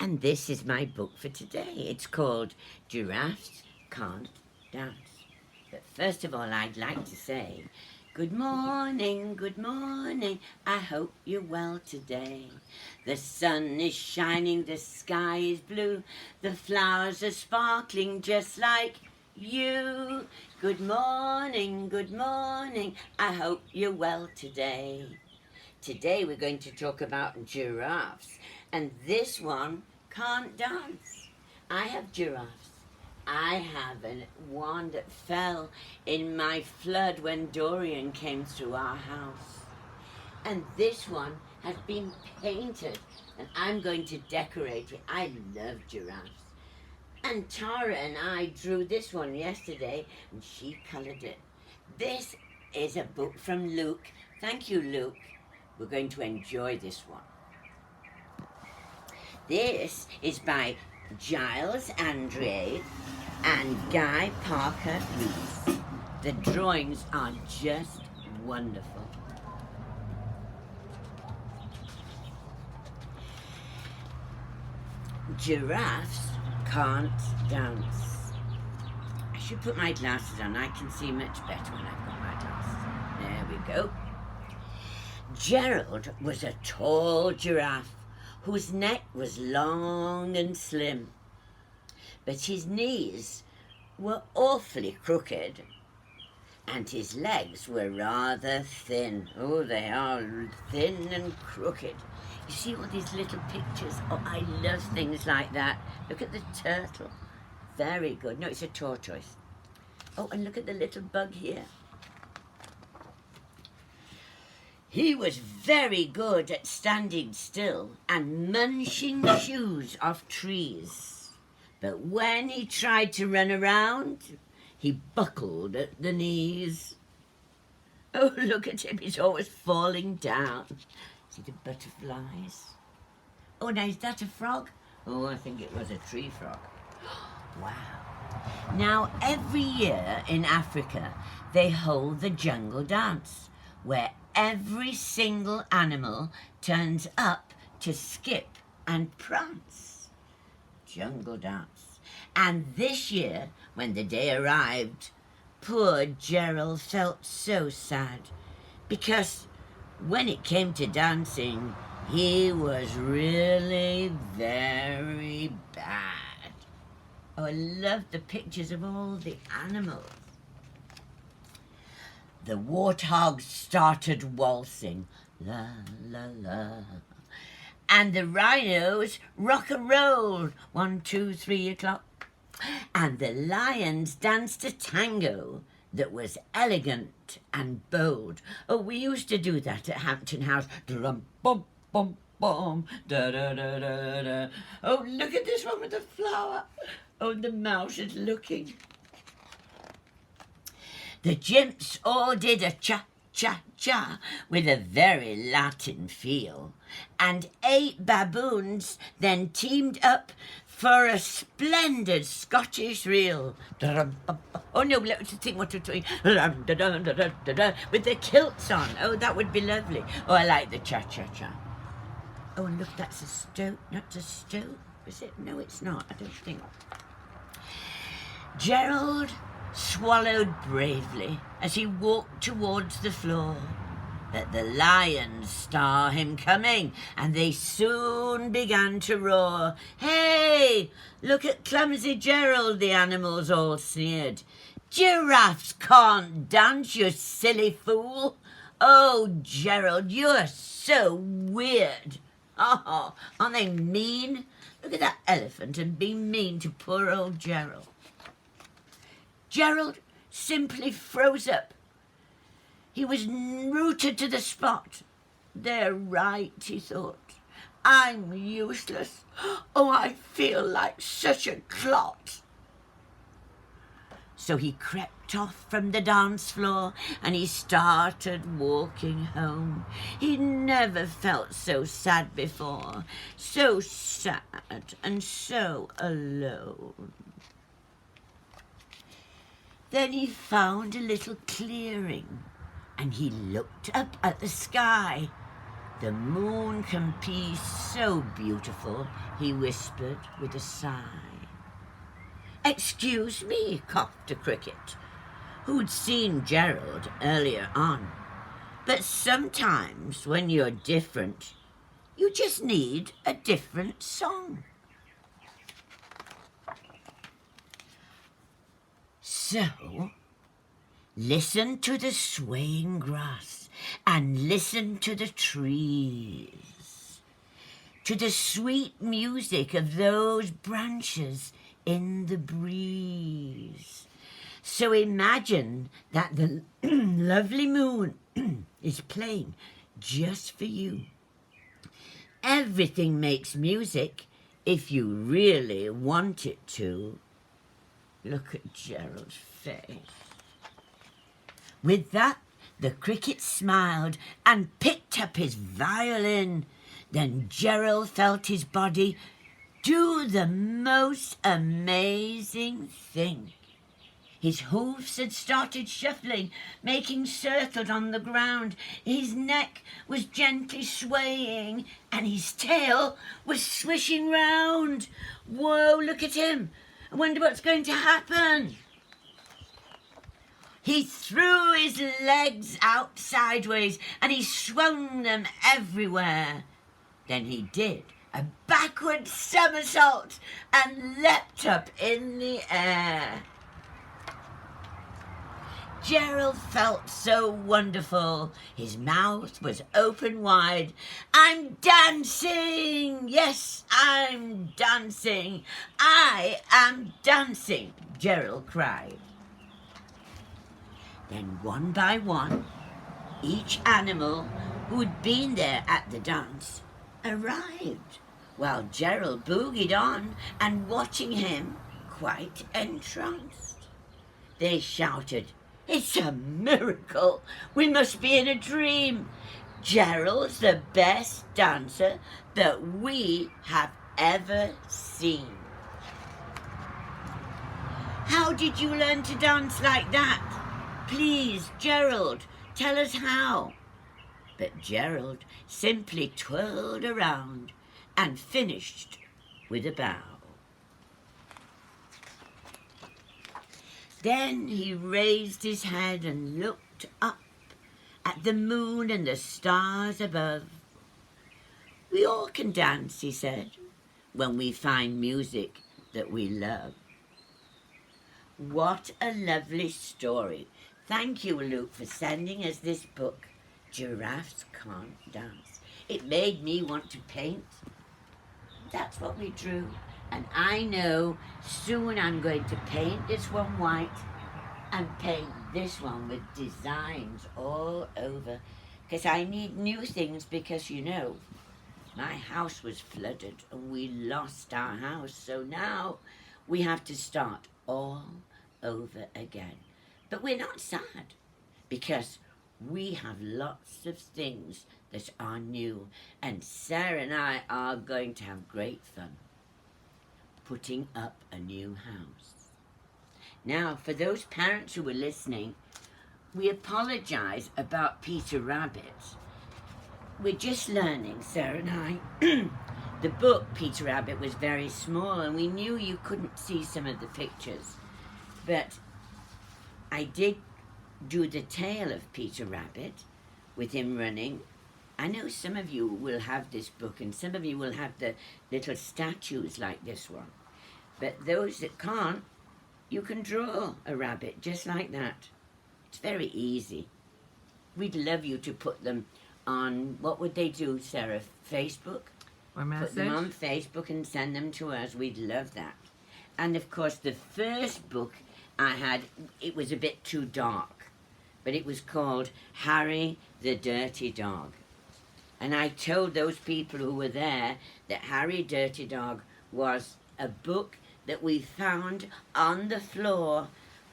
And this is my book for today. It's called Giraffes Can't Dance. But first of all, I'd like to say, good morning, I hope you're well today. The sun is shining, the sky is blue, the flowers are sparkling just like you. Good morning, I hope you're well today. Today we're going to talk about giraffes, and this one can't dance. I have giraffes. I have one that fell in my flood when Dorian came through our house. And this one has been painted, and I'm going to decorate it. I love giraffes. And Tara and I drew this one yesterday, and she coloured it. This is a book from Luke. Thank you, Luke. We're going to enjoy this one. This is by Giles Andre and Guy Parker Rees. The drawings are just wonderful. Giraffes can't dance. I should put my glasses on. I can see much better when I've got my glasses on. There we go. Gerald was a tall giraffe whose neck was long and slim, but his knees were awfully crooked and his legs were rather thin. Oh, they are thin and crooked. You see all these little pictures? Oh, I love things like that. Look at the turtle. Very good. No, it's a tortoise. Oh, and look at the little bug here. He was very good at standing still and munching shoes off trees. But when he tried to run around, he buckled at the knees. Oh, look at him, he's always falling down. See the butterflies? Oh, now is that a frog? Oh, I think it was a tree frog. Wow. Now, every year in Africa, they hold the jungle dance, where every single animal turns up to skip and prance. Jungle dance. And this year, when the day arrived, poor Gerald felt so sad, because when it came to dancing, he was really very bad. Oh, I love the pictures of all the animals. The warthogs started waltzing, la, la, la. And the rhinos rock-a-rolled, 1, 2, 3 o'clock. And the lions danced a tango that was elegant and bold. Oh, we used to do that at Hampton House. Drum, bum, bum, bum, da, da, da, da, da. Oh, look at this one with the flower. Oh, the mouse is looking. The gimps all did a cha-cha-cha with a very Latin feel, and 8 baboons then teamed up for a splendid Scottish reel. Oh no, let's think what we're doing. With the kilts on. Oh, that would be lovely. Oh, I like the cha-cha-cha. Oh, and look, that's a stoat, not a stoat. Is it? No, it's not, I don't think. Gerald swallowed bravely as he walked towards the floor. But the lions saw him coming, and they soon began to roar. Hey, look at clumsy Gerald, the animals all sneered. Giraffes can't dance, you silly fool. Oh, Gerald, you're so weird. Oh, aren't they mean? Look at that elephant and be mean to poor old Gerald. Gerald simply froze up. He was rooted to the spot. They're right, he thought. I'm useless. Oh, I feel like such a clot. So he crept off from the dance floor and he started walking home. He never felt so sad before. So sad and so alone. Then he found a little clearing and he looked up at the sky. The moon can be so beautiful, he whispered with a sigh. Excuse me, coughed a cricket, who'd seen Gerald earlier on. But sometimes when you're different, you just need a different song. So, listen to the swaying grass and listen to the trees, to the sweet music of those branches in the breeze. So imagine that the lovely moon is playing just for you. Everything makes music if you really want it to. Look at Gerald's face. With that, the cricket smiled and picked up his violin. Then Gerald felt his body do the most amazing thing. His hooves had started shuffling, making circles on the ground. His neck was gently swaying, and his tail was swishing round. Whoa, look at him. I wonder what's going to happen. He threw his legs out sideways, and he swung them everywhere. Then he did a backward somersault and leapt up in the air. Gerald felt so wonderful. His mouth was open wide. I'm dancing! Yes, I'm dancing! I am dancing! Gerald cried. Then one by one, each animal who'd been there at the dance arrived, while Gerald boogied on and watching him quite entranced. They shouted, "It's a miracle! We must be in a dream! Gerald's the best dancer that we have ever seen." How did you learn to dance like that? Please, Gerald, tell us how. But Gerald simply twirled around and finished with a bow. Then he raised his head and looked up at the moon and the stars above. We all can dance, he said, when we find music that we love. What a lovely story. Thank you, Luke, for sending us this book, Giraffes Can't Dance. It made me want to paint. That's what we drew. And I know soon I'm going to paint this one white and paint this one with designs all over. Because I need new things because, you know, my house was flooded and we lost our house. So now we have to start all over again. But we're not sad because we have lots of things that are new. And Sarah and I are going to have great fun putting up a new house. Now, for those parents who were listening, we apologize about Peter Rabbit. We're just learning, Sarah and I. The book, Peter Rabbit, was very small and we knew you couldn't see some of the pictures. But I did do the tail of Peter Rabbit with him running. I know some of you will have this book and some of you will have the little statues like this one. But those that can't, you can draw a rabbit just like that. It's very easy. We'd love you to put them on, what would they do, Sarah? Facebook? Or message? Put them on Facebook and send them to us. We'd love that. And of course, the first book I had, it was a bit too dark. But it was called Harry the Dirty Dog. And I told those people who were there that Harry Dirty Dog was a book that we found on the floor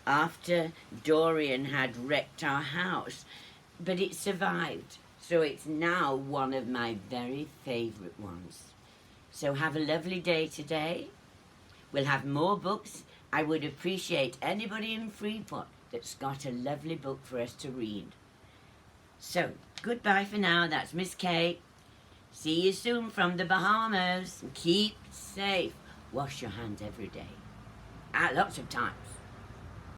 after Dorian had wrecked our house. But it survived. So it's now one of my very favourite ones. So have a lovely day today. We'll have more books. I would appreciate anybody in Freeport that's got a lovely book for us to read. So, goodbye for now. That's Miss Kay. See you soon from the Bahamas. Keep safe. Wash your hands every day. Lots of times.